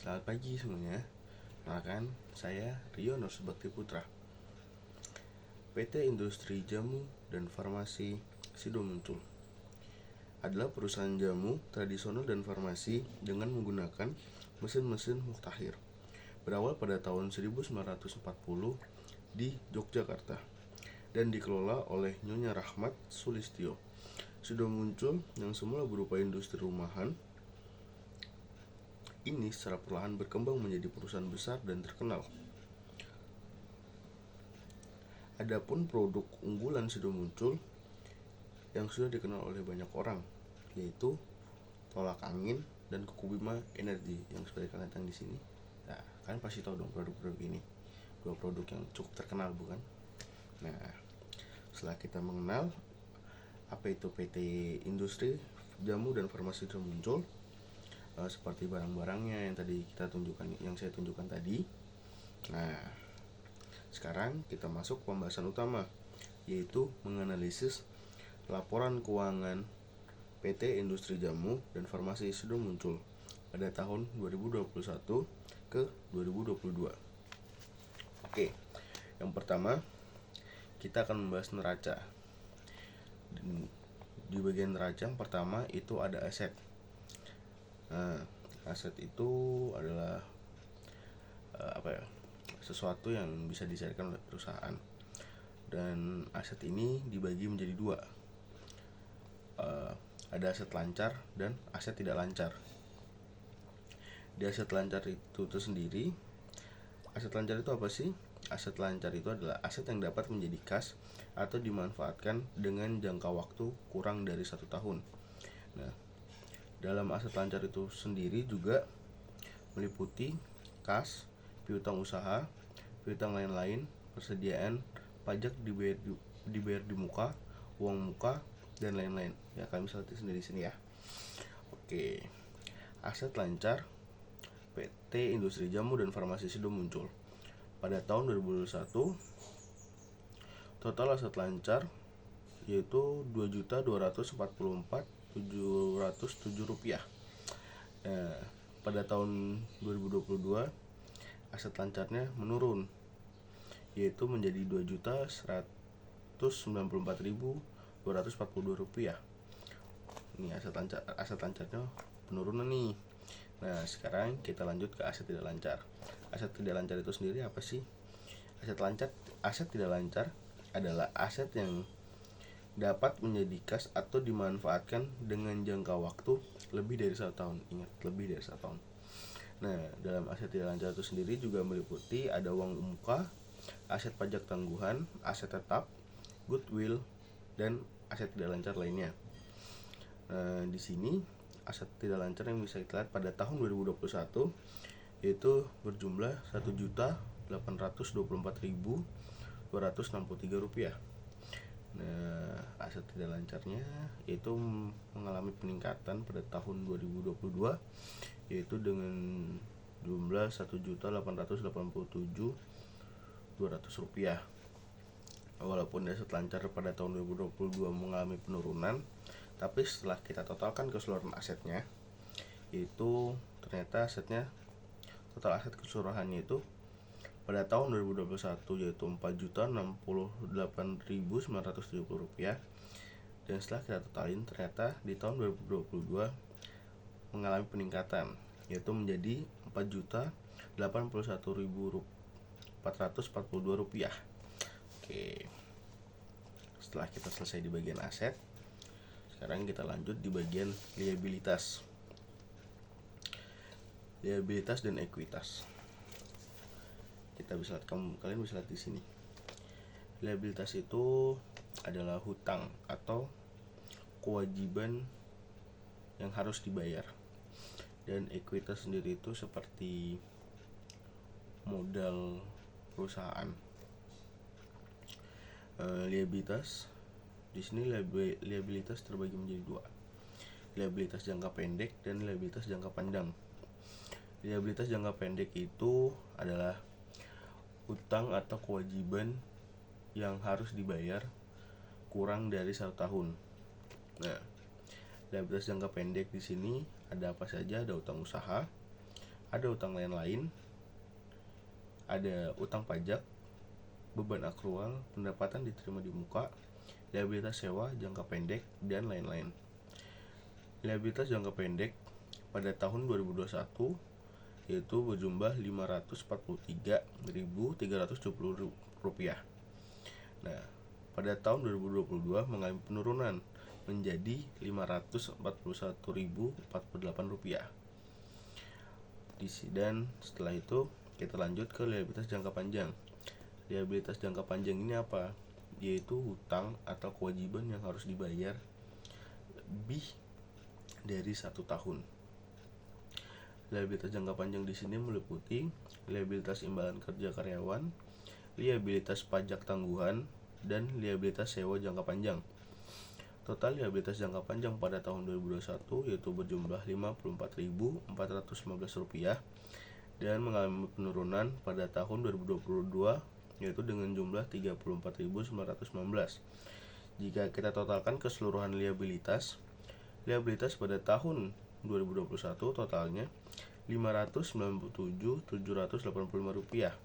Selamat pagi semuanya. Kenalkan, saya Rio Nursubakti Putra. PT Industri Jamu dan Farmasi Sido Muncul adalah perusahaan jamu tradisional dan farmasi dengan menggunakan mesin-mesin Muktahir. Berawal pada tahun 1940 di Yogyakarta dan dikelola oleh Nyonya Rahmat Sulistyo. Sido Muncul yang semula berupa industri rumahan ini secara perlahan berkembang menjadi perusahaan besar dan terkenal. Adapun produk unggulan Sido Muncul yang sudah dikenal oleh banyak orang, yaitu tolak angin dan Kuku Bima Energi yang sudah dikatakan di sini. Nah, kalian pasti tahu dong produk-produk ini. Dua produk yang cukup terkenal, bukan? Nah, setelah kita mengenal apa itu PT Industri Jamu dan Farmasi Sido Muncul, seperti barang-barangnya yang tadi kita tunjukkan, yang saya tunjukkan tadi. Nah, sekarang kita masuk pembahasan utama, yaitu menganalisis laporan keuangan PT Industri Jamu dan Farmasi Sido Muncul pada tahun 2021 ke 2022. Oke, yang pertama kita akan membahas neraca. Di bagian neraca yang pertama itu ada aset. Nah, aset itu adalah sesuatu yang bisa dicairkan oleh perusahaan. Dan aset ini dibagi menjadi dua. Ada aset lancar dan aset tidak lancar. Di aset lancar itu tersendiri, aset lancar itu apa sih? Aset lancar itu adalah aset yang dapat menjadi kas atau dimanfaatkan dengan jangka waktu kurang dari 1 tahun. Nah, dalam aset lancar itu sendiri juga meliputi kas, piutang usaha, piutang lain-lain, persediaan, pajak dibayar di muka, uang muka, dan lain-lain. Ya, kalian bisa lihat sendiri sini ya. Oke, aset lancar PT Industri Jamu dan Farmasi Sido Muncul. Pada tahun 2021, total aset lancar yaitu Rp2.244.707. Nah, pada tahun 2022 aset lancarnya menurun, yaitu menjadi Rp2.194.242. Ini aset lancarnya penurunan nih. Nah, sekarang kita lanjut ke aset tidak lancar. Aset tidak lancar itu sendiri apa sih? Aset tidak lancar adalah aset yang dapat menjadi kas atau dimanfaatkan dengan jangka waktu lebih dari 1 tahun. Ingat, lebih dari 1 tahun. Nah, dalam aset tidak lancar itu sendiri juga meliputi ada uang muka, aset pajak tangguhan, aset tetap, goodwill, dan aset tidak lancar lainnya. Nah, di sini aset tidak lancar yang bisa kita lihat pada tahun 2021 yaitu berjumlah Rp1.824.263. Nah, aset tidak lancarnya itu mengalami peningkatan pada tahun 2022 yaitu dengan jumlah Rp1.887.200. Walaupun aset lancar pada tahun 2022 mengalami penurunan, tapi setelah kita totalkan keseluruhan asetnya, itu ternyata total aset keseluruhannya itu pada tahun 2021 yaitu Rp4.068.970. Dan setelah kita totalin, ternyata di tahun 2022 mengalami peningkatan, yaitu menjadi Rp4.081.442. Oke, setelah kita selesai di bagian aset, sekarang kita lanjut di bagian liabilitas dan ekuitas. Kalian bisa lihat di sini. Liabilitas itu adalah hutang atau kewajiban yang harus dibayar. Dan ekuitas sendiri itu seperti modal perusahaan. Liabilitas di sini liabilitas terbagi menjadi dua. Liabilitas jangka pendek dan liabilitas jangka panjang. Liabilitas jangka pendek itu adalah hutang atau kewajiban yang harus dibayar kurang dari 1 tahun. Nah, liabilitas jangka pendek di sini ada apa saja? Ada utang usaha, ada utang lain-lain, ada utang pajak, beban akrual, pendapatan diterima di muka, liabilitas sewa jangka pendek, dan lain-lain. Liabilitas jangka pendek pada tahun 2021 yaitu berjumlah Rp543.370. Nah, pada tahun 2022 mengalami penurunan menjadi Rp541.048. Dan setelah itu kita lanjut ke liabilitas jangka panjang. Liabilitas jangka panjang ini apa? Yaitu hutang atau kewajiban yang harus dibayar lebih dari 1 tahun. Liabilitas jangka panjang di sini meliputi liabilitas imbalan kerja karyawan, liabilitas pajak tangguhan, dan liabilitas sewa jangka panjang. Total liabilitas jangka panjang pada tahun 2021 yaitu berjumlah Rp54.415 dan mengalami penurunan pada tahun 2022 yaitu dengan jumlah Rp34.919. Jika kita totalkan keseluruhan liabilitas pada tahun 2021 totalnya Rp597.785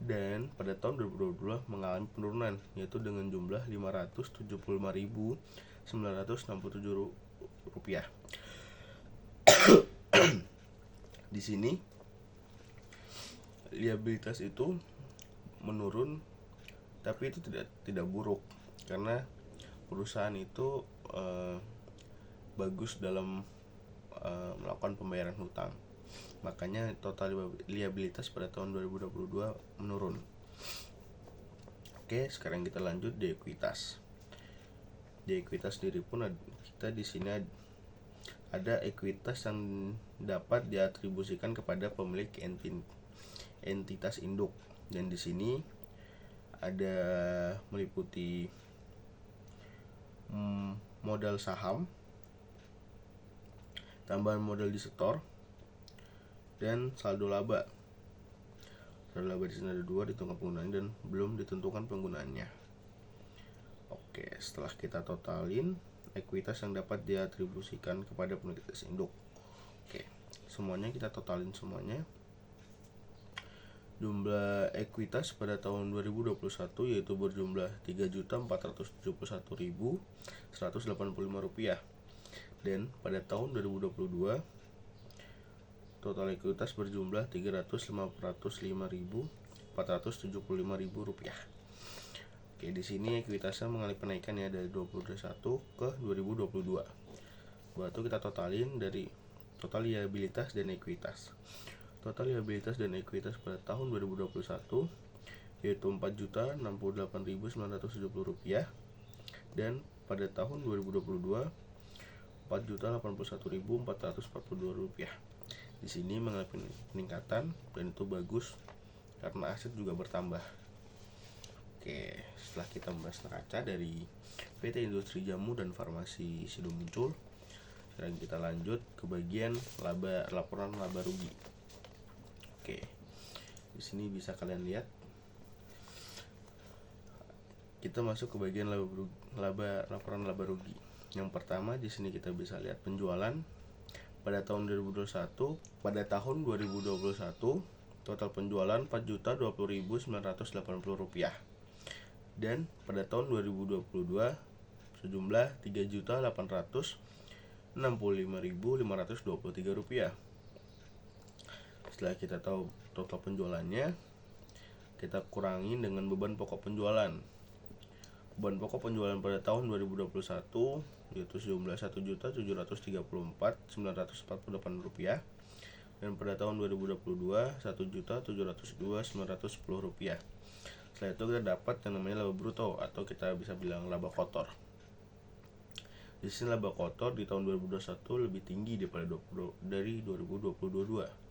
dan pada tahun 2022 mengalami penurunan yaitu dengan jumlah Rp575.967. Di sini liabilitas itu menurun, tapi itu tidak buruk karena perusahaan itu bagus dalam melakukan pembayaran hutang. Makanya total liabilitas pada tahun 2022 menurun. Oke, sekarang kita lanjut di ekuitas. Di ekuitas sendiri pun kita di sini ada ekuitas yang dapat diatribusikan kepada pemilik entitas induk. Dan di sini ada meliputi modal saham, tambahan modal di setor, dan saldo laba. Saldo laba di sini ada 2 ditentukan penggunaannya dan belum ditentukan penggunaannya. Oke, setelah kita totalin ekuitas yang dapat diatribusikan kepada pemilik entitas induk. Oke, semuanya kita totalin semuanya. Jumlah ekuitas pada tahun 2021 yaitu berjumlah Rp3.471.185. Dan pada tahun 2022 total ekuitas berjumlah Rp3.505.475. Oke, di sini ekuitasnya mengalami penaikan ya dari 2021 ke 2022. Berarti kita totalin dari total liabilitas dan ekuitas. Total liabilitas dan ekuitas pada tahun 2021 yaitu Rp4.068.970 dan pada tahun 2022 Rp4.081.442. Di sini mengalami peningkatan dan itu bagus karena aset juga bertambah. Oke, setelah kita membahas neraca dari PT Industri Jamu dan Farmasi Sido Muncul, sekarang kita lanjut ke bagian laporan laba rugi. Oke, di sini bisa kalian lihat. Kita masuk ke bagian laporan laba rugi. Yang pertama di sini kita bisa lihat penjualan pada tahun 2021. Pada tahun 2021 total penjualan Rp4.020.980 dan pada tahun 2022 sejumlah Rp3.865.523. Setelah kita tahu total penjualannya, kita kurangi dengan beban pokok penjualan. Beban pokok penjualan pada tahun 2021 yaitu sejumlah Rp1.734.948 dan pada tahun 2022 Rp1.702.910. Setelah itu kita dapat yang namanya laba bruto atau kita bisa bilang laba kotor. Di sini laba kotor di tahun 2021 lebih tinggi dari 2022.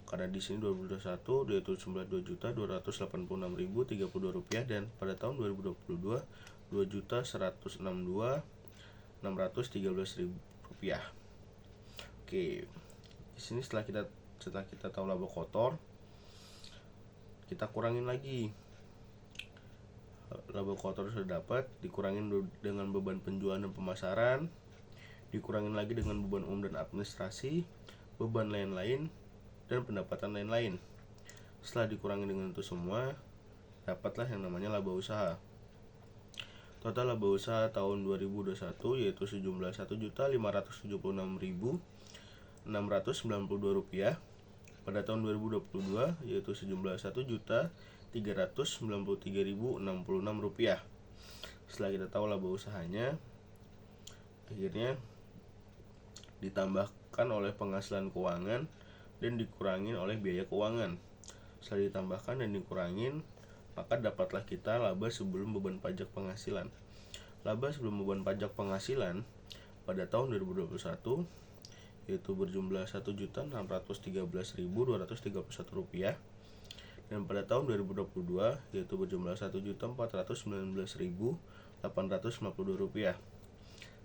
Karena di sini 2021 yaitu jumlah Rp2.286.032 dan pada tahun 2022 Rp2.162.613.000. Oke. Di sini setelah kita tahu laba kotor, kita kurangin lagi. Laba kotor sudah dapat, dikurangin dengan beban penjualan dan pemasaran, dikurangin lagi dengan beban umum dan administrasi, beban lain-lain, dan pendapatan lain-lain. Setelah dikurangi dengan itu semua, dapatlah yang namanya laba usaha. Total laba usaha tahun 2021 yaitu sejumlah Rp1.576.692. Pada tahun 2022 yaitu sejumlah Rp1.393.066. Setelah kita tahu laba usahanya, akhirnya ditambahkan oleh penghasilan keuangan dan dikurangin oleh biaya keuangan. Setelah ditambahkan dan dikurangin, maka dapatlah kita laba sebelum beban pajak penghasilan. Laba sebelum beban pajak penghasilan pada tahun 2021 yaitu berjumlah Rp1.613.231, dan pada tahun 2022 yaitu berjumlah Rp1.419.852.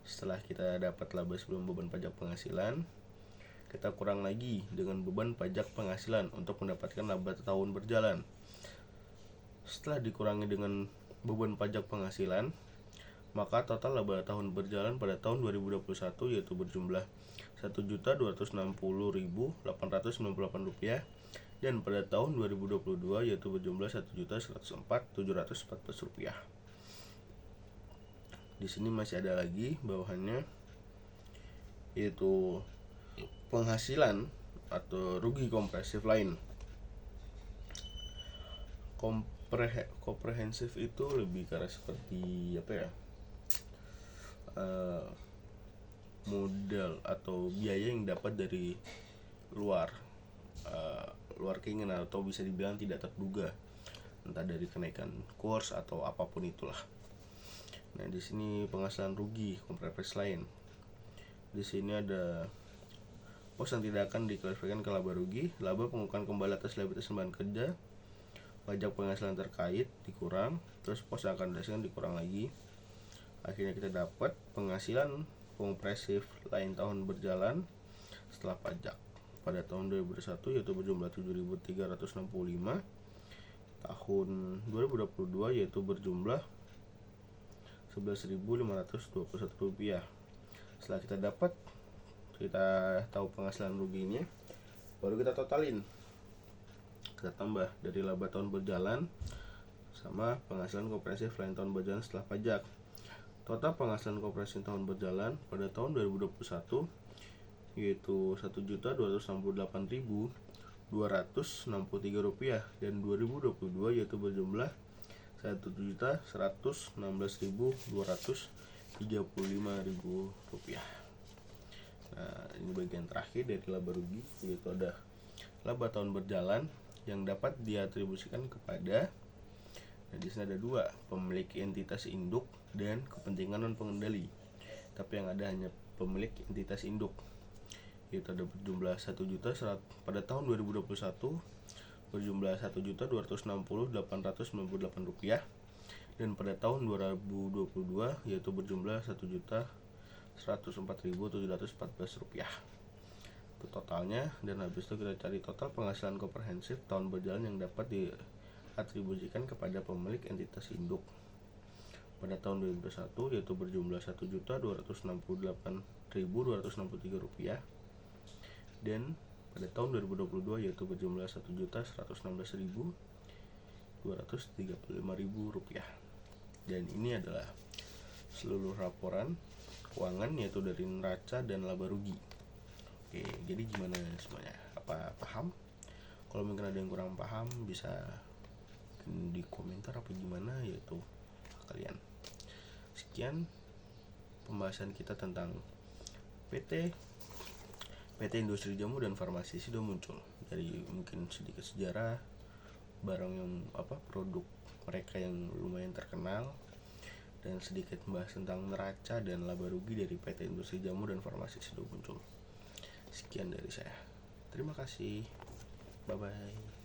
Setelah kita dapat laba sebelum beban pajak penghasilan, kita kurang lagi dengan beban pajak penghasilan untuk mendapatkan laba tahun berjalan. Setelah dikurangi dengan beban pajak penghasilan, maka total laba tahun berjalan pada tahun 2021 yaitu berjumlah Rp1.260.898, dan pada tahun 2022 yaitu berjumlah Rp1.104.714. Di sini masih ada lagi bawahannya, yaitu penghasilan atau rugi kompresif lain. Komprehensif itu lebih ke arah seperti modal atau biaya yang dapat dari luar keinginan, atau bisa dibilang tidak terduga, entah dari kenaikan kurs atau apapun itulah. Nah, di sini penghasilan rugi kompresif lain. Di sini ada pos yang tidak akan diklasifikasikan ke laba rugi, laba pengukuran kembali atas liabilitas tambahan kerja, pajak penghasilan terkait dikurang, terus pos yang akan dihasilkan dikurang lagi. Akhirnya kita dapat penghasilan kompresif lain tahun berjalan setelah pajak pada tahun 2021 yaitu berjumlah Rp7.365, tahun 2022 yaitu berjumlah Rp11.521. Setelah kita tahu penghasilan ruginya, baru kita totalin, kita tambah dari laba tahun berjalan sama penghasilan kompresif lain tahun berjalan setelah pajak. Total penghasilan kompresif tahun berjalan pada tahun 2021 yaitu Rp1.268.263, dan 2022 yaitu berjumlah Rp1.116.235. Nah, ini bagian terakhir dari laba rugi, yaitu ada laba tahun berjalan yang dapat diatribusikan kepada, nah di sini ada dua, pemilik entitas induk dan kepentingan non pengendali. Tapi yang ada hanya pemilik entitas induk, yaitu ada berjumlah 1 juta pada tahun 2021 berjumlah Rp1.260.898, dan pada tahun 2022 yaitu berjumlah Rp1.104.714. Itu totalnya, dan habis itu kita cari total penghasilan komprehensif tahun berjalan yang dapat diatribusikan kepada pemilik entitas induk pada tahun 2021 yaitu berjumlah Rp1.268.263, dan pada tahun 2022 yaitu berjumlah Rp1.116.235. Dan ini adalah seluruh laporan keuangan yaitu dari neraca dan laba rugi. Oke, jadi gimana semuanya? Apa paham? Kalau mungkin ada yang kurang paham bisa di komentar apa gimana, yaitu kalian. Sekian pembahasan kita tentang PT Industri Jamu dan Farmasi Sido Muncul. Dari mungkin sedikit sejarah barang yang produk mereka yang lumayan terkenal, dan sedikit membahas tentang neraca dan laba rugi dari PT Industri Jamu dan Farmasi Sido Muncul. Sekian dari saya. Terima kasih. Bye bye.